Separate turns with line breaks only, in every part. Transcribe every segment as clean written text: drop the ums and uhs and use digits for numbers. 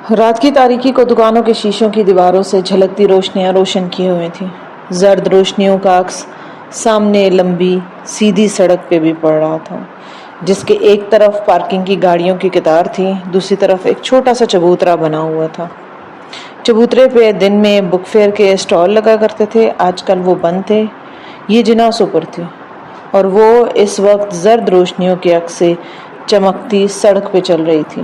رات کی تاریکی کو دکانوں کے شیشوں کی دیواروں سے جھلکتی روشنیاں روشن کیے ہوئے تھیں۔ زرد روشنیوں کا عکس سامنے لمبی سیدھی سڑک پہ بھی پڑ رہا تھا، جس کے ایک طرف پارکنگ کی گاڑیوں کی قطار تھی، دوسری طرف ایک چھوٹا سا چبوترا بنا ہوا تھا۔ چبوترے پہ دن میں بک فیئر کے اسٹال لگا کرتے تھے، آج کل وہ بند تھے۔ یہ جنازوں پر تھی، اور وہ اس وقت زرد روشنیوں کے عکس سے چمکتی سڑک پہ چل رہی تھی۔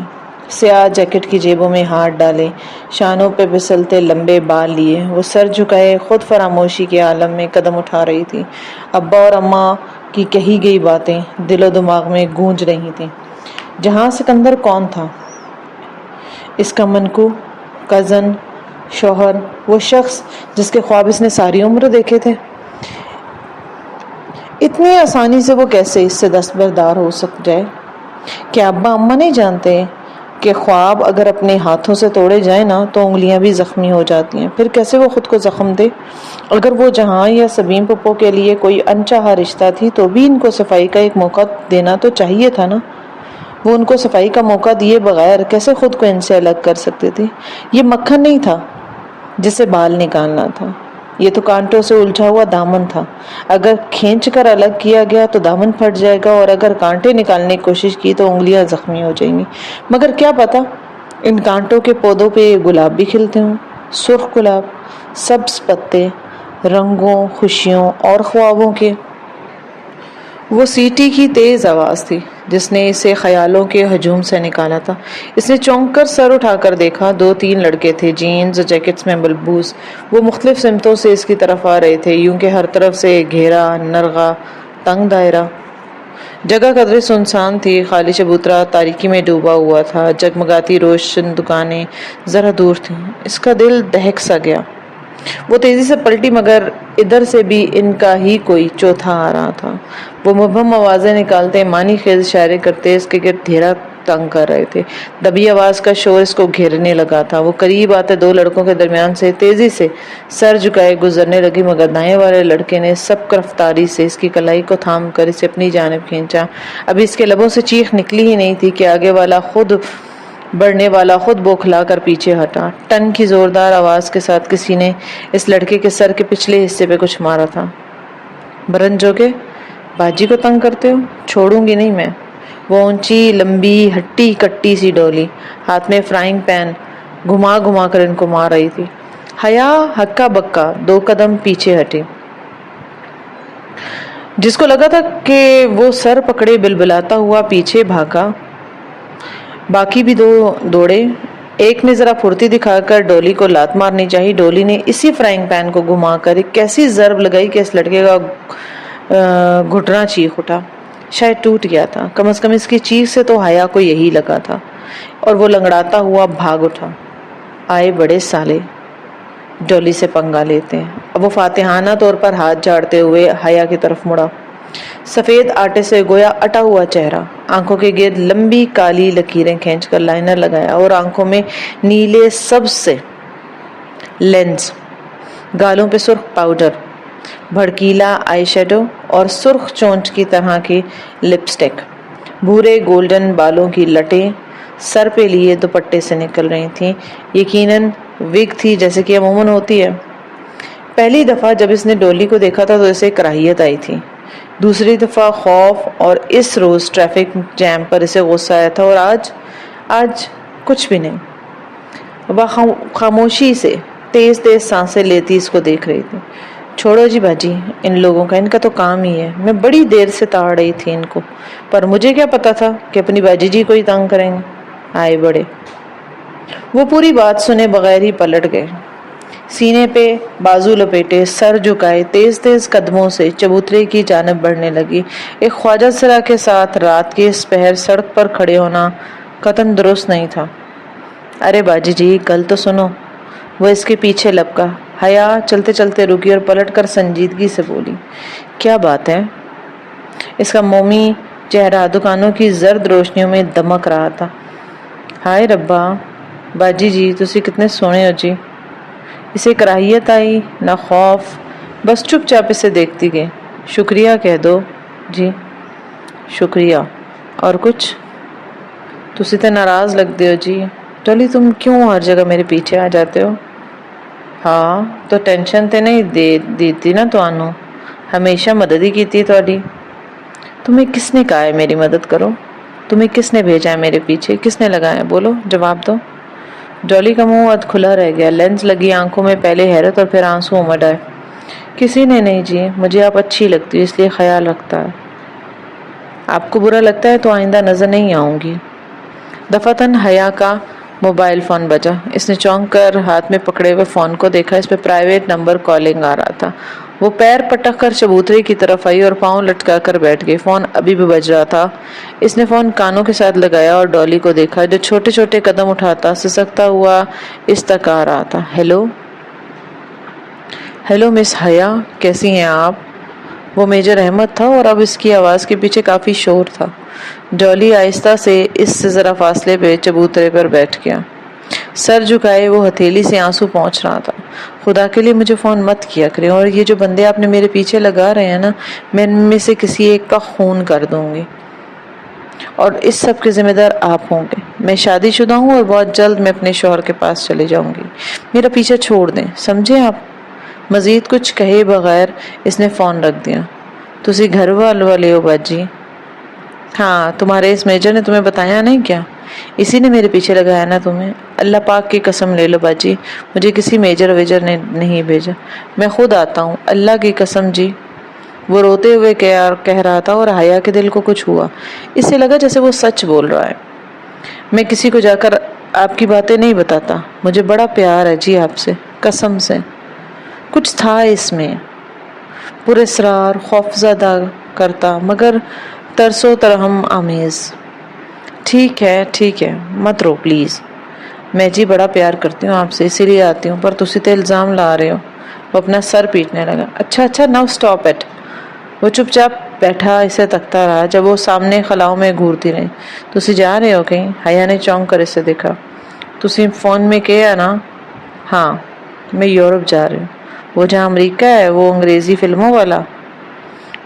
سیاہ جیکٹ کی جیبوں میں ہاتھ ڈالے، شانوں پہ پھسلتے لمبے بال لیے، وہ سر جھکائے خود فراموشی کے عالم میں قدم اٹھا رہی تھی۔ ابا اور اماں کی کہی گئی باتیں دل و دماغ میں گونج رہی تھیں۔ جہاں سکندر کون تھا؟ اس کا منکو، کزن، شوہر، وہ شخص جس کے خواب اس نے ساری عمر دیکھے تھے۔ اتنی آسانی سے وہ کیسے اس سے دستبردار ہو جائے؟ کیا ابا اماں نہیں جانتے کہ خواب اگر اپنے ہاتھوں سے توڑے جائیں نا تو انگلیاں بھی زخمی ہو جاتی ہیں؟ پھر کیسے وہ خود کو زخم دے؟ اگر وہ جہاں یا سبیم پپو کے لیے کوئی انچاہا رشتہ تھی تو بھی ان کو صفائی کا ایک موقع دینا تو چاہیے تھا نا۔ وہ ان کو صفائی کا موقع دیے بغیر کیسے خود کو ان سے الگ کر سکتے تھے؟ یہ مکھن نہیں تھا جسے بال نکالنا تھا، یہ تو کانٹوں سے الجھا ہوا دامن تھا۔ اگر کھینچ کر الگ کیا گیا تو دامن پھٹ جائے گا، اور اگر کانٹے نکالنے کی کوشش کی تو انگلیاں زخمی ہو جائیں گی۔ مگر کیا پتا ان کانٹوں کے پودوں پہ گلاب بھی کھلتے ہوں، سرخ گلاب، سبز پتے، رنگوں، خوشیوں اور خوابوں کے۔ وہ سیٹی کی تیز آواز تھی جس نے اسے خیالوں کے ہجوم سے نکالا تھا۔ اس نے چونک کر سر اٹھا کر دیکھا، 2-3 لڑکے تھے، جینز اور جیکٹس میں ملبوس۔ وہ مختلف سمتوں سے اس کی طرف آ رہے تھے، یوں کہ ہر طرف سے گھیرا، نرغہ، تنگ دائرہ۔ جگہ قدرے سنسان تھی، خالی چبوترا تاریکی میں ڈوبا ہوا تھا، جگمگاتی روشن دکانیں ذرا دور تھیں۔ اس کا دل دہک سا گیا۔ وہ تیزی سے پلٹی، مگر ادھر سے بھی ان کا ہی کوئی چوتھا آ رہا تھا۔ وہ مبہم آوازیں نکالتے، معنی خیز اشارے کرتے اس کے گرد گھیرا تنگ کر رہے تھے۔ دبی آواز کا شور اس کو گھیرنے لگا تھا۔ وہ قریب آتے 2 لڑکوں کے درمیان سے تیزی سے سر جھکائے گزرنے لگی، مگر دائیں والے لڑکے نے سبک رفتاری سے اس کی کلائی کو تھام کر اسے اپنی جانب کھینچا۔ ابھی اس کے لبوں سے چیخ نکلی ہی نہیں تھی کہ آگے والا بڑھنے والا خود بوکھلا کر پیچھے ہٹا۔ ٹن کی زوردار آواز کے ساتھ کسی نے اس لڑکے کے سر کے پچھلے حصے پہ کچھ مارا تھا۔ برنجوگے، باجی کو تنگ کرتے ہو؟ چھوڑوں گی نہیں میں۔ وہ اونچی لمبی ہٹی کٹی سی ڈولی ہاتھ میں فرائنگ پین گھما گھما کر ان کو مار رہی تھی۔ حیا ہکا بکا 2 قدم پیچھے ہٹی۔ جس کو لگا تھا کہ وہ سر پکڑے بلبلاتا ہوا پیچھے بھاگا، باقی بھی 2 دوڑے۔ ایک نے ذرا پھرتی دکھا کر ڈولی کو لات مارنی چاہی۔ ڈولی نے اسی فرائنگ پین کو گھما کر ایک ایسی ضرب لگائی کہ اس لڑکے کا گھٹنا چیخ اٹھا، شاید ٹوٹ گیا تھا۔ کم از کم اس کی چیخ سے تو حیا کو یہی لگا تھا، اور وہ لنگڑاتا ہوا بھاگ اٹھا۔ آئے بڑے سالے، ڈولی سے پنگا لیتے ہیں۔ اب وہ فاتحانہ طور پر ہاتھ جھاڑتے ہوئے حیا کی طرف مڑا۔ سفید آٹے سے گویا اٹا ہوا چہرہ، آنکھوں کے گرد لمبی کالی لکیریں کھینچ کر لائنر لگایا، اور آنکھوں میں نیلے سبز سے لینز، گالوں پہ سرخ پاؤڈر، بھڑکیلا آئی شیڈو اور سرخ چونچ کی طرح کی لپسٹک، بھورے گولڈن بالوں کی لٹیں سر پہ لیے دوپٹے سے نکل رہی تھیں۔ یقیناً وگ تھی، جیسے کہ عموماً ہوتی ہے۔ پہلی دفعہ جب اس نے ڈولی کو دیکھا تھا تو اسے کراہیت آئی تھی، دوسری دفعہ خوف، اور اس روز ٹریفک جیم پر اسے غصہ آیا تھا، اور آج کچھ بھی نہیں۔ وہ خاموشی سے تیز تیز سانسیں لیتی اس کو دیکھ رہی تھی۔ چھوڑو جی باجی، ان لوگوں کا، ان کا تو کام ہی ہے۔ میں بڑی دیر سے تاڑ رہی تھی ان کو، پر مجھے کیا پتا تھا کہ اپنی باجی جی کو ہی تنگ کریں گے۔ آئے بڑے۔ وہ پوری بات سنے بغیر ہی پلٹ گئے، سینے پہ بازو لپیٹے، سر جھکائے، تیز تیز قدموں سے چبوترے کی جانب بڑھنے لگی۔ ایک خواجہ سرا کے ساتھ رات کے اس پہر سڑک پر کھڑے ہونا قطعاً درست نہیں تھا۔ ارے باجی جی، کل تو سنو۔ وہ اس کے پیچھے لپکا۔ حیا چلتے چلتے رکی اور پلٹ کر سنجیدگی سے بولی، کیا بات ہے؟ اس کا مومی چہرہ دکانوں کی زرد روشنیوں میں دمک رہا تھا۔ ہائے ربا، باجی جی تسی کتنے سونے ہو جی۔ اسے کراہیت آئی نہ خوف، بس چپ چاپ اسے دیکھتی گئی۔ شکریہ کہہ دو جی۔ شکریہ؟ اور کچھ؟ تسی تے ناراض لگتے ہو جی۔ ڈالی تم کیوں ہر جگہ میرے پیچھے آ جاتے ہو؟ ہاں تو ٹینشن تے نہیں دیتی نا تانوں، ہمیشہ مدد ہی کیتی تہاڈی۔ تمہیں کس نے کہا ہے میری مدد کرو؟ تمہیں کس نے بھیجا ہے میرے پیچھے؟ کس نے لگایا؟ بولو، جواب دو۔ ڈالی کا منہ اد کھلا رہ گیا، لینس لگی آنکھوں میں پہلے حیرت اور پھر آنسو امڈ آئے۔ کسی نے نہیں جی، مجھے آپ اچھی لگتی ہو اس لیے خیال رکھتا ہے۔ آپ کو برا لگتا ہے تو آئندہ نظر نہیں آؤں گی۔ دفعتاً حیا کا موبائل فون بجا۔ اس نے چونک کر ہاتھ میں پکڑے ہوئے فون کو دیکھا، اس پہ پرائیویٹ نمبر کالنگ آ رہا تھا۔ وہ پیر پٹک کر چبوترے کی طرف آئی اور پاؤں لٹکا کر بیٹھ گئی۔ فون ابھی بھی بج رہا تھا۔ اس نے فون کانوں کے ساتھ لگایا اور ڈالی کو دیکھا جو چھوٹے چھوٹے قدم اٹھاتا سسکتا ہوا اس تک آ رہا تھا۔ ہیلو ہیلو مس حیا، کیسی ہیں آپ؟ وہ میجر احمد تھا اور اب اس کی آواز کے پیچھے کافی شور تھا۔ ڈالی آہستہ سے اس سے ذرا فاصلے پہ چبوترے پر بیٹھ گیا، سر جھکائے وہ ہتھیلی سے آنسو پہنچ رہا تھا۔ خدا کے لیے مجھے فون مت کیا کریں، اور یہ جو بندے آپ نے میرے پیچھے لگا رہے ہیں نا، میں ان میں سے کسی ایک کا خون کر دوں گی اور اس سب کے ذمہ دار آپ ہوں گے۔ میں شادی شدہ ہوں اور بہت جلد میں اپنے شوہر کے پاس چلے جاؤں گی، میرا پیچھا چھوڑ دیں، سمجھے آپ؟ مزید کچھ کہے بغیر اس نے فون رکھ دیا۔ تسی گھر والے ہو باجی؟ ہاں، تمہارے اس میجر نے تمہیں بتایا نہیں کیا؟ اسی نے میرے پیچھے لگایا نا تمہیں؟ اللہ پاک کی قسم لے لو باجی، مجھے کسی میجر ویجر نے نہیں بھیجا، میں خود آتا ہوں، اللہ کی قسم جی۔ وہ روتے ہوئے کہہ رہا تھا اور حیا کے دل کو کچھ ہوا۔ اس سے لگا جیسے وہ سچ بول رہا ہے۔ میں کسی کو جا کر آپ کی باتیں نہیں بتاتا، مجھے بڑا پیار ہے جی آپ سے، قسم سے۔ کچھ تھا اس میں، پراسرار، خوفزدہ کرتا مگر ترس و ترحم آمیز۔ ٹھیک ہے، مت رو پلیز، میں جی بڑا پیار کرتی ہوں آپ سے، اسی لیے آتی ہوں، پر تسی تے الزام لا رہے ہو۔ وہ اپنا سر پیٹنے لگا۔ اچھا ناؤ اسٹاپ اٹ۔ وہ چپ چاپ بیٹھا اسے تکتا رہا جب وہ سامنے خلاؤں میں گھورتی رہی۔ تسی جا رہے ہو کہیں؟ حیا نے چونک کر اسے دیکھا۔ تسی فون میں کہیا نا؟ ہاں، میں یورپ جا رہی ہوں۔ وہ جہاں امریکہ ہے، وہ انگریزی فلموں والا؟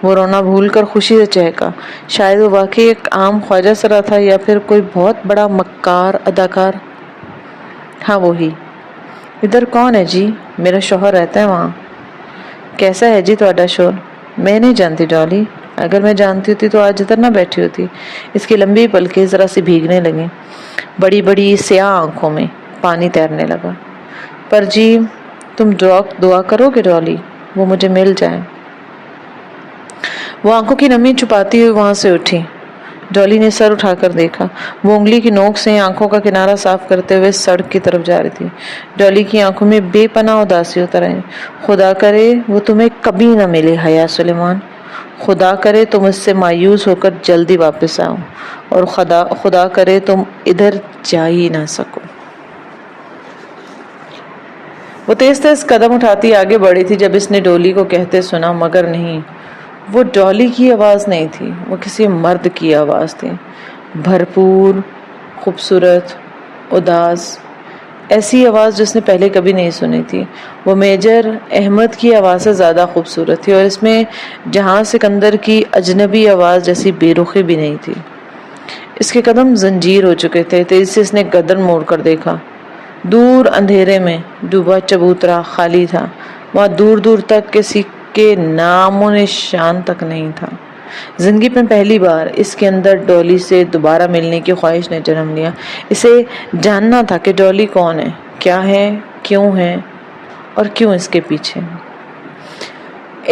وہ رونا بھول کر خوشی سے چہکا۔ شاید وہ واقعی ایک عام خواجہ سرا تھا یا پھر کوئی بہت بڑا مکار اداکار۔ ہاں وہی۔ ادھر کون ہے جی؟ میرا شوہر رہتا ہے وہاں۔ کیسا ہے جی تہاڈا شوہر؟ میں نہیں جانتی ڈالی، اگر میں جانتی ہوتی تو آج ادھر نہ بیٹھی ہوتی۔ اس کی لمبی پلکیں ذرا سی بھیگنے لگیں، بڑی بڑی سیاہ آنکھوں میں پانی تیرنے لگا۔ پر جی تم دعا کرو گے ڈالی، وہ مجھے مل جائے۔ وہ آنکھوں کی نمی چھپاتی ہوئی وہاں سے اٹھی۔ ڈالی نے سر اٹھا کر دیکھا، وہ انگلی کی نوک سے آنکھوں کا کنارہ صاف کرتے ہوئے سڑک کی طرف جا رہی تھی۔ ڈالی کی آنکھوں میں بے پناہ اداسی اتر آئی۔ خدا کرے وہ تمہیں کبھی نہ ملے حیا سلیمان، خدا کرے تم اس سے مایوس ہو کر جلدی واپس آؤ، اور خدا کرے تم ادھر جا ہی نہ سکو۔ وہ تیز تیز قدم اٹھاتی آگے بڑھی تھی جب اس نے ڈولی کو کہتے سنا، مگر نہیں، وہ ڈالی کی آواز نہیں تھی، وہ کسی مرد کی آواز تھی، بھرپور، خوبصورت، اداس، ایسی آواز جس نے پہلے کبھی نہیں سنی تھی۔ وہ میجر احمد کی آواز سے زیادہ خوبصورت تھی، اور اس میں جہاں سکندر کی اجنبی آواز جیسی بے رخی بھی نہیں تھی۔ اس کے قدم زنجیر ہو چکے تھے۔ تیزی سے اس نے گردن موڑ کر دیکھا۔ دور اندھیرے میں ڈوبا چبوترا خالی تھا، وہاں دور دور تک کسی کے نام و نشان تک نہیں تھا۔ زندگی میں پہلی بار اس کے اندر ڈالی سے دوبارہ ملنے کی خواہش نے جنم لیا۔ اسے جاننا تھا کہ ڈالی کون ہے، کیا ہے، کیوں ہے، اور کیوں اس کے پیچھے۔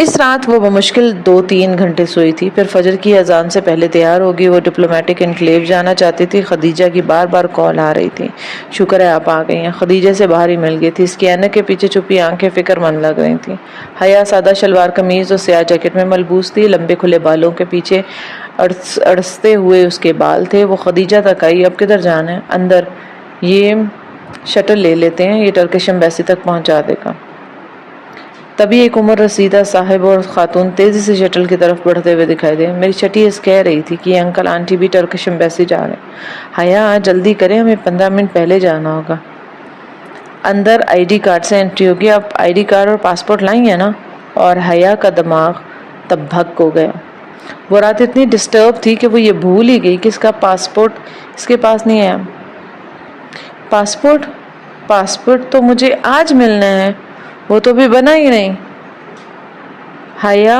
اس رات وہ بمشکل 2-3 گھنٹے سوئی تھی، پھر فجر کی اذان سے پہلے تیار ہوگی۔ وہ ڈپلومیٹک انکلیو جانا چاہتی تھی۔ خدیجہ کی بار بار کال آ رہی تھی۔ شکر ہے آپ آ گئی ہیں۔ خدیجہ سے باہر ہی مل گئی تھی۔ اس کی اینک کے پیچھے چھپی آنکھیں فکر مند لگ رہی تھیں۔ حیا سادہ شلوار قمیض اور سیاہ جیکٹ میں ملبوس تھی، لمبے کھلے بالوں کے پیچھے اڑستے ہوئے اس کے بال تھے۔ وہ خدیجہ تک آئی۔ اب کدھر جانا ہے؟ اندر، یہ شٹل لے لیتے ہیں، یہ ٹرکش ایمبیسی تک پہنچا دے گا۔ تبھی ایک عمر رسیدہ صاحب اور خاتون تیزی سے شٹل کی طرف بڑھتے ہوئے دکھائی دے۔ میری چھٹی اس کہہ رہی تھی کہ یہ انکل آنٹی بھی ٹرکش ایمبیسی جا رہے ہیں۔ حیا جلدی کریں، ہمیں 15 منٹ پہلے جانا ہوگا۔ اندر آئی ڈی کارڈ سے انٹری ہوگی۔ آپ آئی ڈی کارڈ اور پاسپورٹ لائی ہیں نا؟ اور حیا کا دماغ تب بھگ ہو گیا۔ وہ رات اتنی ڈسٹرب تھی کہ وہ یہ بھول ہی گئی کہ اس کا پاسپورٹ اس کے پاس نہیں ہے۔ پاسپورٹ تو مجھے آج ملنا ہے، وہ تو بھی بنا ہی نہیں۔ حیا،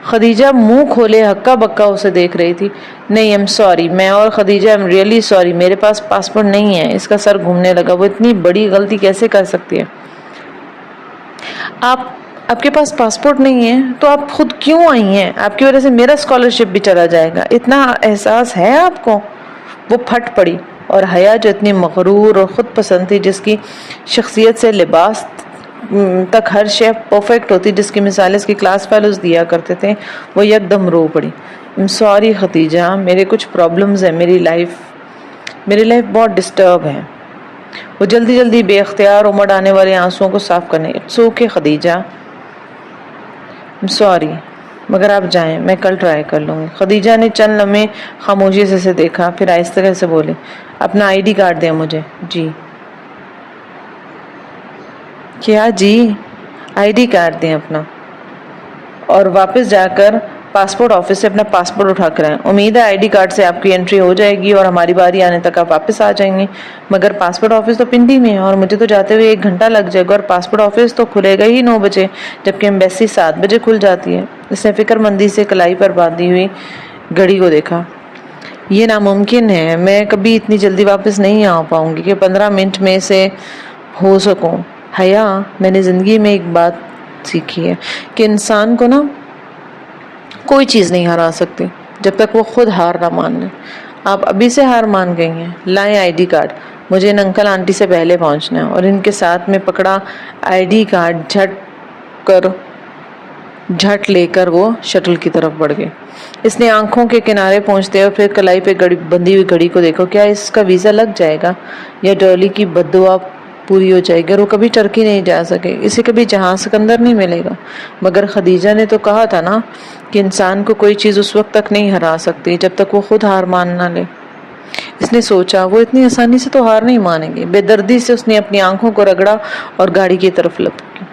خدیجہ منہ کھولے ہکا بکا اسے دیکھ رہی تھی۔ نہیں، ایم سوری، میں اور خدیجہ ایم ریئلی سوری، میرے پاس پاسپورٹ نہیں ہے۔ اس کا سر گھومنے لگا، وہ اتنی بڑی غلطی کیسے کر سکتی ہے؟ آپ کے پاس پاسپورٹ نہیں ہے تو آپ خود کیوں آئی ہیں؟ آپ کی وجہ سے میرا اسکالرشپ بھی چلا جائے گا، اتنا احساس ہے آپ کو؟ وہ پھٹ پڑی، اور حیا جو اتنی مغرور اور خود پسند تھی، جس کی شخصیت سے لباس تک ہر شے پرفیکٹ ہوتی، جس کی مثال اس کی کلاس فیلوز دیا کرتے تھے، وہ یک دم رو پڑی۔ سوری خدیجہ، میرے کچھ پرابلمز ہیں، میری لائف بہت ڈسٹرب ہے۔ وہ جلدی بے اختیار امڑ آنے والے آنسوؤں کو صاف کرنے۔ اٹس اوکے خدیجہ، سوری، مگر آپ جائیں، میں کل ٹرائی کر لوں گی۔ خدیجہ نے چند لمحے خاموشی سے اسے دیکھا، پھر آہستہ سے بولی، اپنا آئی ڈی کارڈ دیں مجھے۔ جی کیا؟ جی آئی ڈی کارڈ دیں اپنا، اور واپس جا کر پاسپورٹ آفس سے اپنا پاسپورٹ اٹھا کر آئیں۔ امید ہے آئی ڈی کارڈ سے آپ کی انٹری ہو جائے گی اور ہماری باری آنے تک آپ واپس آ جائیں گے۔ مگر پاسپورٹ آفس تو پنڈی میں ہے اور مجھے تو جاتے ہوئے 1 گھنٹہ لگ جائے گا، اور پاسپورٹ آفس تو کھلے گا ہی 9 بجے، جبکہ ایمبیسی 7 بجے کھل جاتی ہے۔ اس نے فکر مندی سے کلائی پر باندھی ہوئی گھڑی کو دیکھا۔ یہ ناممکن ہے، میں کبھی اتنی جلدی واپس نہیں آ پاؤں گی کہ 15 منٹ میں سے ہو سکوں۔ حیا، میں نے زندگی میں ایک بات سیکھی ہے کہ انسان کو نا کوئی چیز نہیں ہرا سکتی جب تک وہ خود ہار نہ مان لے۔ آپ ابھی سے ہار مان گئی ہیں۔ لائیں آئی ڈی کارڈ، مجھے ان انکل آنٹی سے پہلے پہنچنا ہے۔ اور ان کے ساتھ میں پکڑا آئی ڈی کارڈ جھٹ لے کر وہ شٹل کی طرف بڑھ گئے۔ اس نے آنکھوں کے کنارے پہنچتے اور پھر کلائی پہ بندھی ہوئی گھڑی کو دیکھو۔ کیا اس کا ویزا لگ جائے گا یا ڈولی کی بد دعا پوری ہو جائے گی اور وہ کبھی ٹرکی نہیں جا سکے، اسے کبھی جہاز سکندر نہیں ملے گا؟ مگر خدیجہ نے تو کہا تھا نا کہ انسان کو کوئی چیز اس وقت تک نہیں ہرا سکتی جب تک وہ خود ہار مان نہ لے۔ اس نے سوچا وہ اتنی آسانی سے تو ہار نہیں مانیں گے۔ بے دردی سے اس نے اپنی آنکھوں کو رگڑا اور گاڑی کی طرف لپکی۔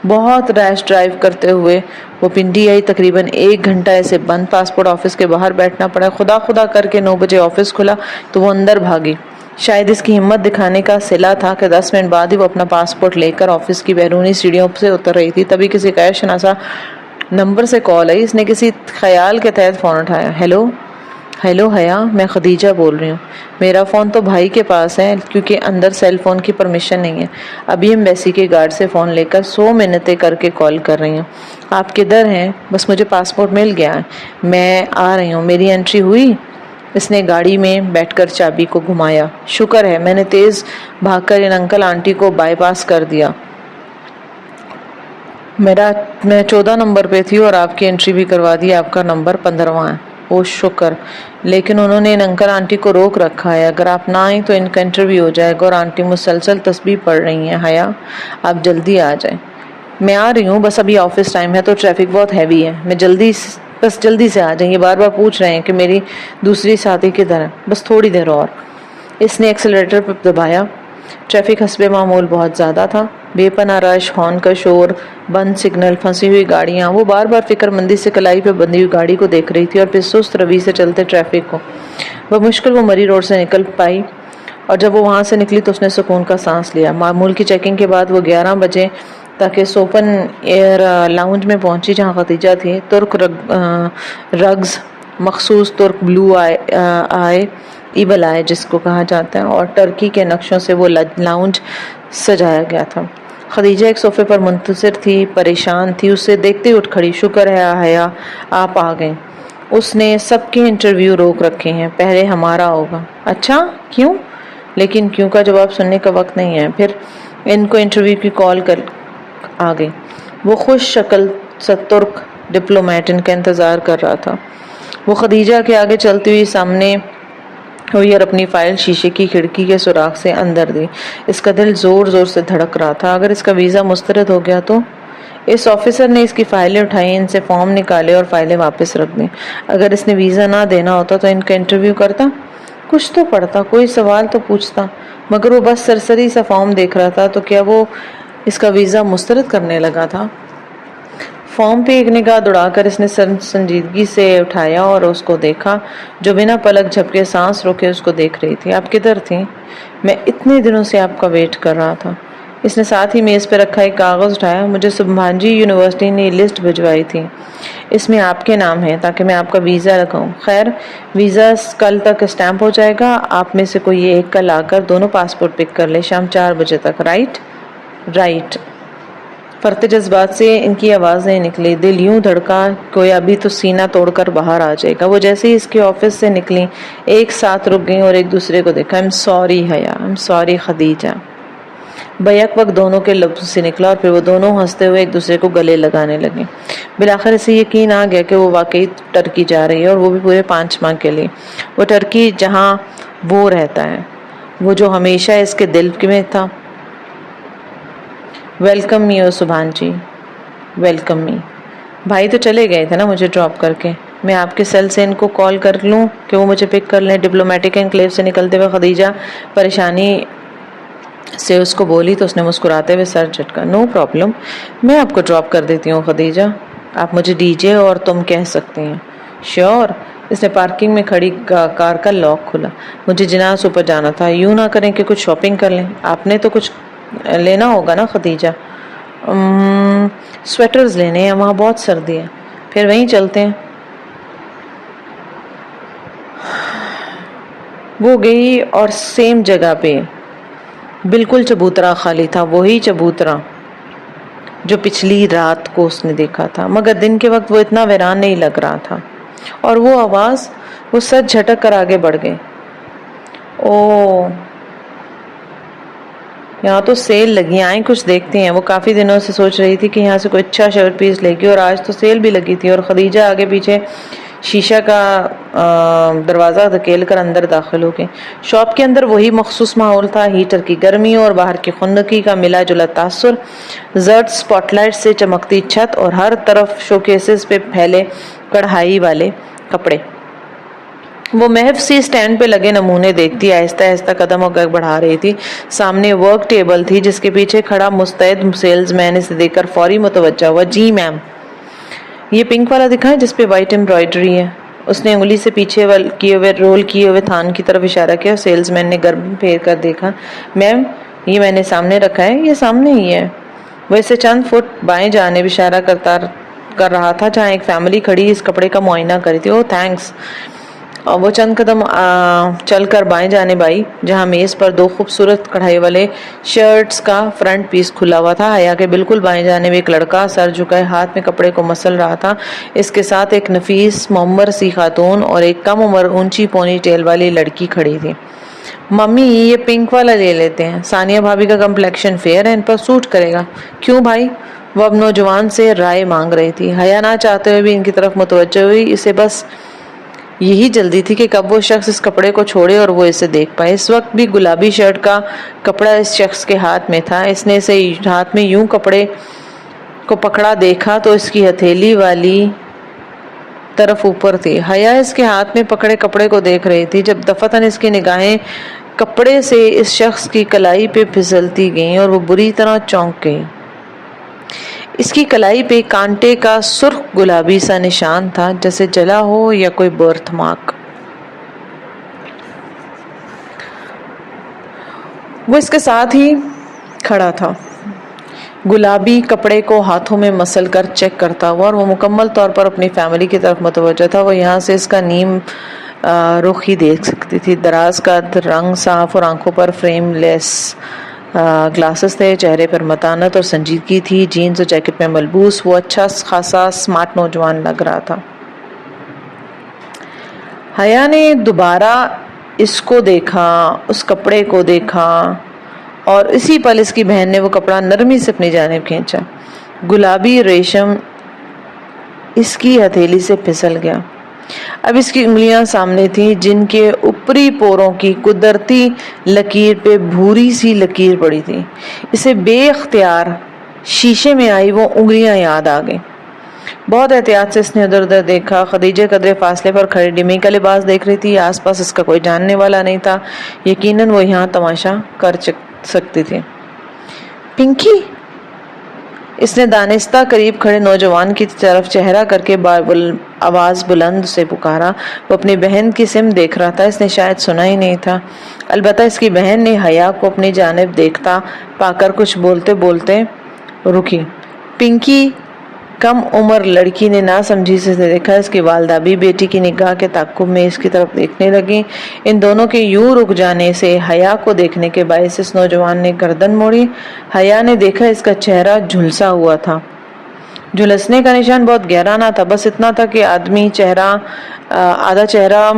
بہت ریش ڈرائیو کرتے ہوئے وہ پنڈی آئی۔ تقریباً 1 گھنٹہ اسے بند پاسپورٹ آفس کے باہر بیٹھنا پڑا۔ خدا کر کے 9 بجے آفس کھلا تو وہ اندر بھاگی۔ شاید اس کی ہمت دکھانے کا صلہ تھا کہ 10 منٹ بعد ہی وہ اپنا پاسپورٹ لے کر آفس کی بیرونی سیڑھیوں سے اتر رہی تھی، تبھی کسی غیر شناسا نمبر سے کال آئی۔ اس نے کسی خیال کے تحت فون اٹھایا۔ ہیلو حیا، میں خدیجہ بول رہی ہوں۔ میرا فون تو بھائی کے پاس ہے کیونکہ اندر سیل فون کی پرمیشن نہیں ہے۔ ابھی ایمبیسی کے گارڈ سے فون لے کر 100 منتیں کر کے کال کر رہی ہوں۔ آپ کدھر ہیں؟ بس مجھے پاسپورٹ مل گیا ہے، میں آ رہی ہوں۔ میری انٹری ہوئی؟ اس نے گاڑی میں بیٹھ کر چابی کو گھمایا۔ شکر ہے، میں نے تیز بھاگ کر ان انکل آنٹی کو بائی پاس کر دیا۔ میں 14 نمبر پہ تھی اور آپ کی انٹری بھی کروا دی، آپ کا نمبر 15واں ہے۔ او شکر، لیکن انہوں نے ان انکل آنٹی کو روک رکھا ہے، اگر آپ نہ آئیں تو ان کا انٹرویو ہو جائے گا، اور آنٹی مسلسل تسبیح پڑھ رہی ہیں۔ حیا، آپ جلدی آ جائیں۔ میں آ رہی ہوں، بس ابھی آفس ٹائم ہے تو ٹریفک بہت ہیوی ہے، میں جلدی سے آ جائیں۔ یہ بار پوچھ رہے ہیں کہ میری دوسری ساتھی کدھر ہے، بس تھوڑی دیر اور۔ اس نے ایکسیلریٹر پہ دبایا۔ ٹریفک حسب معمول بہت زیادہ تھا، بے پناہ رش، ہارن کا شور، بند سگنل، پھنسی ہوئی گاڑیاں۔ وہ بار فکر مندی سے کلائی پہ بندھی ہوئی گاڑی کو دیکھ رہی تھی اور پھر سست روی سے چلتے ٹریفک کو۔ بمشکل وہ مری روڈ سے نکل پائی، اور جب وہ وہاں سے نکلی تو اس نے سکون کا سانس لیا۔ معمول کی چیکنگ کے بعد وہ 11 بجے تک اس اوپن ایئر لاؤنج میں پہنچی جہاں خدیجہ تھی۔ ترک رگز، مخصوص ترک بلو آئے ایبل آئے جس کو کہا جاتا ہے، اور ٹرکی کے نقشوں سے وہ لاؤنج سجایا گیا تھا۔ خدیجہ ایک صوفے پر منتظر تھی، پریشان تھی۔ اسے دیکھتے ہی اٹھ کھڑی۔ شکر ہے حیا، آپ آ گئیں۔ اس نے سب کے انٹرویو روک رکھے ہیں، پہلے ہمارا ہوگا۔ اچھا، کیوں؟ لیکن کیوں کا جواب سننے کا وقت نہیں ہے۔ پھر ان کو انٹرویو کی کال آ گئی۔ وہ خوش شکل سا ترک ڈپلومیٹ ان کا انتظار کر رہا تھا۔ وہ خدیجہ کے آگے چلتی ہوئی سامنے ہوئی اور اپنی فائل شیشے کی کھڑکی کے سوراخ سے اندر دی۔ اس کا دل زور سے دھڑک رہا تھا۔ اگر اس کا ویزا مسترد ہو گیا تو؟ اس آفیسر نے اس کی فائلیں اٹھائیں، ان سے فارم نکالے اور فائلیں واپس رکھ دیں۔ اگر اس نے ویزا نہ دینا ہوتا تو ان کا انٹرویو کرتا، کچھ تو پڑھتا، کوئی سوال تو پوچھتا، مگر وہ بس سرسری سا فارم دیکھ رہا تھا۔ تو کیا وہ اس کا ویزا مسترد کرنے لگا تھا؟ فارم پہ ایک نگاہ دوڑا کر اس نے سنجیدگی سے اٹھایا اور اس کو دیکھا جو بنا پلک جھپکے سانس روکے اس کو دیکھ رہی تھی. آپ کدھر تھیں؟ میں اتنے دنوں سے آپ کا ویٹ کر رہا تھا. اس نے ساتھ ہی میز پہ رکھا ایک کاغذ اٹھایا. مجھے سبھانجی یونیورسٹی نے لسٹ بھجوائی تھی. اس میں آپ کے نام ہے تاکہ میں آپ کا ویزا لگاؤں. خیر ویزا کل تک اسٹیمپ ہو جائے گا. آپ میں سے کوئی ایک کل آ کر دونوں پاسپورٹ پک کر لے شام 4 بجے تک. رائٹ. فرتے جذبات سے ان کی آواز نہیں نکلی. دل یوں دھڑکا کوئی ابھی تو سینہ توڑ کر باہر آ جائے گا. وہ جیسے ہی اس کے آفس سے نکلی ایک ساتھ رک گئیں اور ایک دوسرے کو دیکھا. I'm sorry حیا, I'm sorry خدیجہ. بیک وقت دونوں کے لفظ سے نکلا اور پھر وہ دونوں ہنستے ہوئے ایک دوسرے کو گلے لگانے لگے. بالآخر اسے یقین آ گیا کہ وہ واقعی ٹرکی جا رہی ہے اور وہ بھی پورے 5 ماہ کے لیے. وہ ٹرکی جہاں وہ رہتا ہے, وہ جو ہمیشہ اس کے دل میں تھا. ویلکم می او سبحان جی, ویلکم می. بھائی تو چلے گئے تھے نا مجھے ڈراپ کر کے. میں آپ کے سیل سے ان کو کال کر لوں کہ وہ مجھے پک کر لیں. ڈپلومیٹک انکلیو سے نکلتے ہوئے خدیجہ پریشانی سے اس کو بولی تو اس نے مسکراتے ہوئے سر جھٹکا. نو پرابلم, میں آپ کو ڈراپ کر دیتی ہوں خدیجہ. آپ مجھے دیجیے اور تم کہہ سکتے ہیں. شیور. اس نے پارکنگ میں کھڑی کار کا لاک کھولا. مجھے جناح اوپر جانا تھا. یوں نہ کریں کہ کچھ شاپنگ کر لیں. آپ نے تو کچھ لینا ہوگا نا خدیجہ. سویٹرز لینے ہیں, وہاں بہت سردی ہے. پھر وہیں چلتے ہیں. وہ گئی اور سیم جگہ پہ بالکل چبوترا خالی تھا. وہی چبوترا جو پچھلی رات کو اس نے دیکھا تھا, مگر دن کے وقت وہ اتنا ویران نہیں لگ رہا تھا. اور وہ آواز, وہ سر جھٹک کر آگے بڑھ گئے. او یہاں تو سیل لگی, آئیں کچھ دیکھتے ہیں. وہ کافی دنوں سے سوچ رہی تھی کہ یہاں سے کوئی اچھا شرٹ پیس لے گی اور آج تو سیل بھی لگی تھی. اور خدیجہ آگے پیچھے شیشہ کا دروازہ دھکیل کر اندر داخل ہو گئی. شاپ کے اندر وہی مخصوص ماحول تھا. ہیٹر کی گرمی اور باہر کی خنکی کا ملا جلا تاثر, زرد سپاٹ لائٹ سے چمکتی چھت اور ہر طرف شوکیسز پہ پھیلے کڑھائی والے کپڑے. وہ محض سی سٹینڈ پہ لگے نمونے دیکھتی آہستہ آہستہ قدم آگے بڑھا رہی تھی. سامنے ورک ٹیبل تھی جس کے پیچھے کھڑا مستعد سیلز مین اسے دیکھ کر فوری متوجہ ہوا. جی میم, یہ پنک والا دکھائیں جس پہ وائٹ ایمبرائڈری ہے. اس نے انگلی سے پیچھے رول کیے ہوئے تھان کی طرف اشارہ کیا. سیلز مین نے گردن پھیر کر دیکھا. میم یہ میں نے سامنے رکھا ہے, یہ سامنے ہی ہے. وہ اسے چند فٹ بائیں جانب اشارہ کر رہا تھا جہاں ایک فیملی کھڑی اس کپڑے کا معائنہ کری تھی. او تھینکس. اور وہ چند قدم چل کر بائیں جانب آئی جہاں میز پر 2 خوبصورت کڑھائی والے شرٹس کا فرنٹ پیس کھلا ہوا تھا. حیا کے بالکل بائیں جانب ایک لڑکا سر جھکائے ہاتھ میں کپڑے کو مسل رہا تھا. اس کے ساتھ ایک نفیس معمر سی خاتون اور ایک کم عمر اونچی پونی ٹیل والی لڑکی کھڑی تھی. ممی یہ پنک والا لے لیتے ہیں, ثانیہ بھابی کا کمپلیکشن فیئر ہے, ان پر سوٹ کرے گا. کیوں بھائی؟ وہ اب نوجوان سے رائے مانگ رہی تھی. حیا نہ چاہتے ہوئے بھی ان کی طرف متوجہ ہوئی. اسے بس یہی جلدی تھی کہ کب وہ شخص اس کپڑے کو چھوڑے اور وہ اسے دیکھ پائے. اس وقت بھی گلابی شرٹ کا کپڑا اس شخص کے ہاتھ میں تھا. اس نے اسے ہاتھ میں یوں کپڑے کو پکڑا دیکھا تو اس کی ہتھیلی والی طرف اوپر تھی. حیا اس کے ہاتھ میں پکڑے کپڑے کو دیکھ رہی تھی جب دفعتاً اس کی نگاہیں کپڑے سے اس شخص کی کلائی پہ پھسلتی گئیں اور وہ بری طرح چونک گئی. اس کی کلائی پہ کانٹے کا سرخ گلابی سا نشان تھا جیسے جلا ہو یا کوئی برتھ مارک. وہ اس کے ساتھ ہی کھڑا تھا, گلابی کپڑے کو ہاتھوں میں مسل کر چیک کرتا ہوا, اور وہ مکمل طور پر اپنی فیملی کی طرف متوجہ تھا. وہ یہاں سے اس کا نیم رخ ہی دیکھ سکتی تھی. دراز کا رنگ صاف اور آنکھوں پر فریم لیس گلاسز تھے. چہرے پر متانت اور سنجیدگی تھی. جینز اور جیکٹ میں ملبوس وہ اچھا خاصا سمارٹ نوجوان لگ رہا تھا. حیا نے دوبارہ اس کو دیکھا, اس کپڑے کو دیکھا, اور اسی پل اس کی بہن نے وہ کپڑا نرمی سے اپنی جانب کھینچا. گلابی ریشم اس کی ہتھیلی سے پھسل گیا. اب اس کی انگلیاں سامنے تھیں جن کے اوپری پوروں کی قدرتی لکیر پہ بھوری سی لکیر پڑی تھی. اسے بے اختیار شیشے میں آئی وہ انگلیاں یاد آ گئیں. بہت احتیاط سے اس نے ادھر ادھر دیکھا. خدیجہ قدرے فاصلے پر کھڑی ڈمی کا لباس دیکھ رہی تھی. آس پاس اس کا کوئی جاننے والا نہیں تھا. یقیناً وہ یہاں تماشا کر سکتی تھی. پنکی, اس نے دانستہ قریب کھڑے نوجوان کی طرف چہرہ کر کے آواز بلند سے پکارا۔ وہ اپنی بہن کی سمت دیکھ رہا تھا، اس نے شاید سنا ہی نہیں تھا، البتہ اس کی بہن نے حیا کو اپنی جانب دیکھتا پا کر کچھ بولتے بولتے رکی۔ پنکی کم عمر لڑکی نے ناسمجھی سے دیکھا، اس کی والدہ بھی بیٹی کی نگاہ کے تعاقب میں اس کی طرف دیکھنے لگی۔ ان دونوں کے یوں رک جانے سے حیا کو دیکھنے کے باعث اس نوجوان نے گردن موڑی۔ حیا نے دیکھا اس کا چہرہ جھلسا ہوا تھا۔ جھلسنے کا نشان بہت گہرا نہ تھا، بس اتنا تھا کہ آدھا چہرہ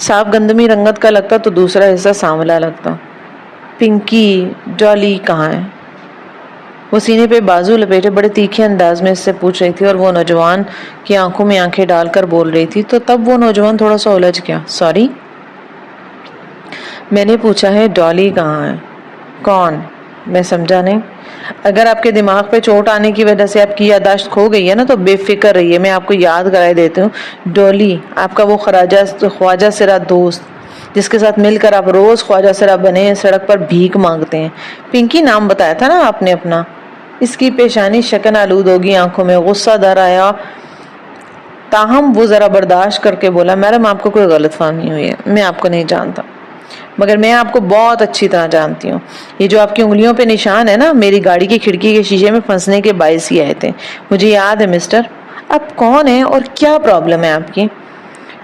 صاف گندمی رنگت کا لگتا تو دوسرا حصہ سانولا لگتا۔ پنکی، ڈالی کہاں ہے؟ وہ سینے پہ بازو لپیٹے بڑے تیکھے انداز میں اس سے پوچھ رہی تھی اور وہ نوجوان کی آنکھوں میں آنکھیں ڈال کر بول رہی تھی۔ تو تب وہ نوجوان تھوڑا سا الجھ گیا۔ سوری، میں نے پوچھا ہے ڈالی کہاں ہے؟ کون؟ میں سمجھا نہیں۔ اگر آپ کے دماغ پہ چوٹ آنے کی وجہ سے آپ کی یادداشت کھو گئی ہے نا تو بے فکر رہیے، میں آپ کو یاد کرائے دیتی ہوں۔ ڈالی آپ کا وہ خواجہ سرا دوست جس کے ساتھ مل کر آپ روز خواجہ سرا بنے سڑک پر بھیک مانگتے ہیں۔ پنکی نام بتایا تھا نا آپ نے اپنا؟ اس کی پیشانی شکن آلود ہوگی، آنکھوں میں غصہ در آیا، تاہم وہ ذرا برداشت کر کے بولا، میڈم آپ کو کوئی غلط فہمی ہوئی ہے، میں آپ کو نہیں جانتا، مگر میں آپ کو بہت اچھی طرح جانتی ہوں۔ یہ جو آپ کی انگلیوں پہ نشان ہے نا، میری گاڑی کی کھڑکی کے شیشے میں پھنسنے کے باعث ہی آئے تھے، مجھے یاد ہے مسٹر۔ اب کون ہے اور کیا پرابلم ہے آپ کی؟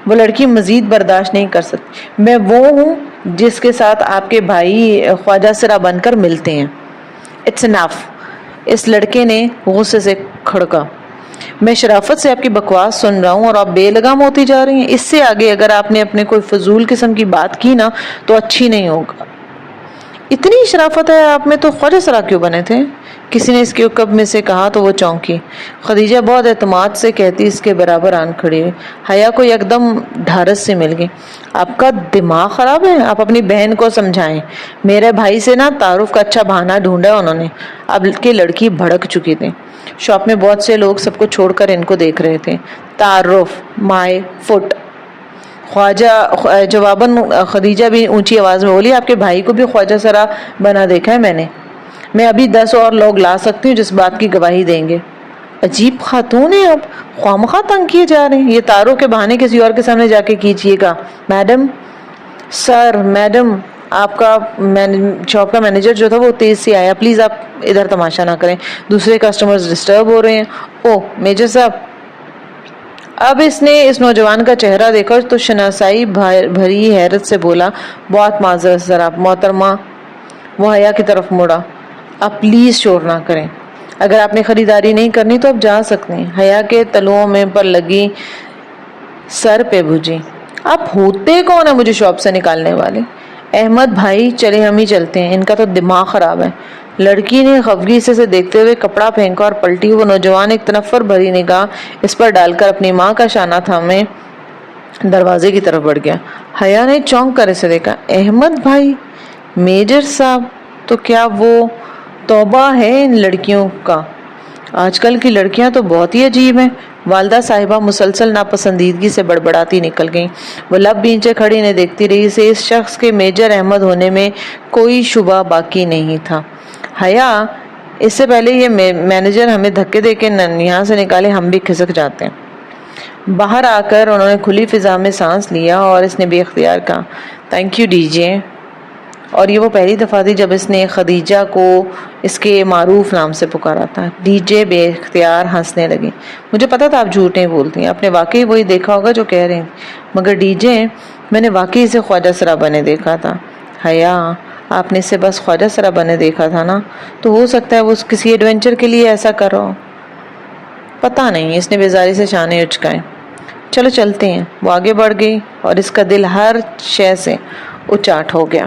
وہ لڑکی مزید برداشت نہیں کر سکتی۔ میں وہ ہوں جس کے ساتھ آپ کے بھائی خواجہ سرا بن کر ملتے ہیں۔ اٹس انف، اس لڑکے نے غصے سے کھڑکا۔ میں شرافت سے آپ کی بکواس سن رہا ہوں اور آپ بے لگام ہوتی جا رہی ہیں۔ اس سے آگے اگر آپ نے اپنے کوئی فضول قسم کی بات کی نا تو اچھی نہیں ہوگا۔ اتنی شرافت ہے آپ میں تو خواجہ سرا کیوں بنے تھے؟ کسی نے اس کے عقب میں سے کہا تو وہ چونکی۔ خدیجہ بہت اعتماد سے کہتی اس کے برابر آن کھڑی ہوئی۔ حیا کو یکدم ڈھارس سے مل گئی۔ آپ کا دماغ خراب ہے، آپ اپنی بہن کو سمجھائیں۔ میرے بھائی سے نا تعارف کا اچھا بہانہ ڈھونڈا انہوں نے۔ اب کی لڑکی بھڑک چکی تھی۔ شاپ میں بہت سے لوگ سب کو چھوڑ کر ان کو دیکھ رہے تھے۔ تعارف، مائی فٹ۔ جواباً خدیجہ بھی اونچی آواز میں بولی، آپ کے بھائی کو بھی خواجہ سرا بنا دیکھا ہے میں نے۔ میں ابھی 10 اور لوگ لا سکتی ہوں جس بات کی گواہی دیں گے۔ عجیب خاتون ہے، اب خوامخواہ تنگ کیے جا رہے ہیں۔ یہ تعارف کے بہانے کسی اور کے سامنے جا کے کیجیے گا۔ میڈم، سر، میڈم، آپ کا شاپ کا مینیجر جو تھا وہ تیز سے آیا، پلیز آپ ادھر تماشا نہ کریں، دوسرے کسٹمرز ڈسٹرب ہو رہے ہیں۔ او میجر صاحب۔ اب اس نے اس نوجوان کا چہرہ دیکھا تو شناسائی بھری حیرت سے بولا، بہت معذرت سر آپ محترمہ۔ وہ حیا کی طرف مڑا، آپ پلیز شور نہ کریں، اگر آپ نے خریداری نہیں کرنی تو آپ جا سکتے ہیں۔ حیا کے تلوؤں میں پر لگی سر پہ بھجی۔ آپ ہوتے کون ہیں مجھے شاپ سے نکالنے والے؟ احمد بھائی چلے ہم ہی چلتے ہیں، ان کا تو دماغ خراب ہے۔ لڑکی نے خفگی سے دیکھتے ہوئے کپڑا پھینکا اور پلٹی۔ وہ نوجوان ایک تنفر بھری نگاہ اس پر ڈال کر اپنی ماں کا شانہ تھامے دروازے کی طرف بڑھ گیا۔ حیا نے چونک کر اسے دیکھا۔ احمد بھائی، میجر صاحب، تو کیا وہ توبہ ہے ان لڑکیوں کا؟ آج کل کی لڑکیاں تو بہت ہی عجیب ہیں۔ والدہ صاحبہ مسلسل ناپسندیدگی سے بڑبڑاتی نکل گئیں۔ وہ لب بینچے کھڑی نے دیکھتی رہی، اسے اس شخص کے میجر احمد ہونے میں کوئی شبہ باقی نہیں تھا۔ حیا، اس سے پہلے یہ مینیجر ہمیں دھکے دے کے یہاں سے نکالے ہم بھی کھسک جاتے ہیں۔ باہر آ کر انہوں نے کھلی فضا میں سانس لیا اور اس نے بے اختیار کہا، تھینک یو ڈی جے۔ اور یہ وہ پہلی دفعہ تھی جب اس نے خدیجہ کو اس کے معروف نام سے پکارا تھا۔ ڈی جے بے اختیار ہنسنے لگی۔ مجھے پتا تھا آپ جھوٹ نہیں بولتی، آپ نے واقعی وہی دیکھا ہوگا جو کہہ رہی ہیں، مگر ڈی جے میں نے واقعی اسے خواجہ سرا بنے دیکھا تھا۔ حیا، آپ نے اسے بس خواجہ سرا بنے دیکھا تھا نا، تو ہو سکتا ہے وہ کسی ایڈونچر کے لیے ایسا کر رہا ہو۔ پتہ نہیں، اس نے بیزاری سے شانے اچکائے۔ چلو چلتے ہیں۔ وہ آگے بڑھ گئی اور اس کا دل ہر شے سے اچاٹ ہو گیا۔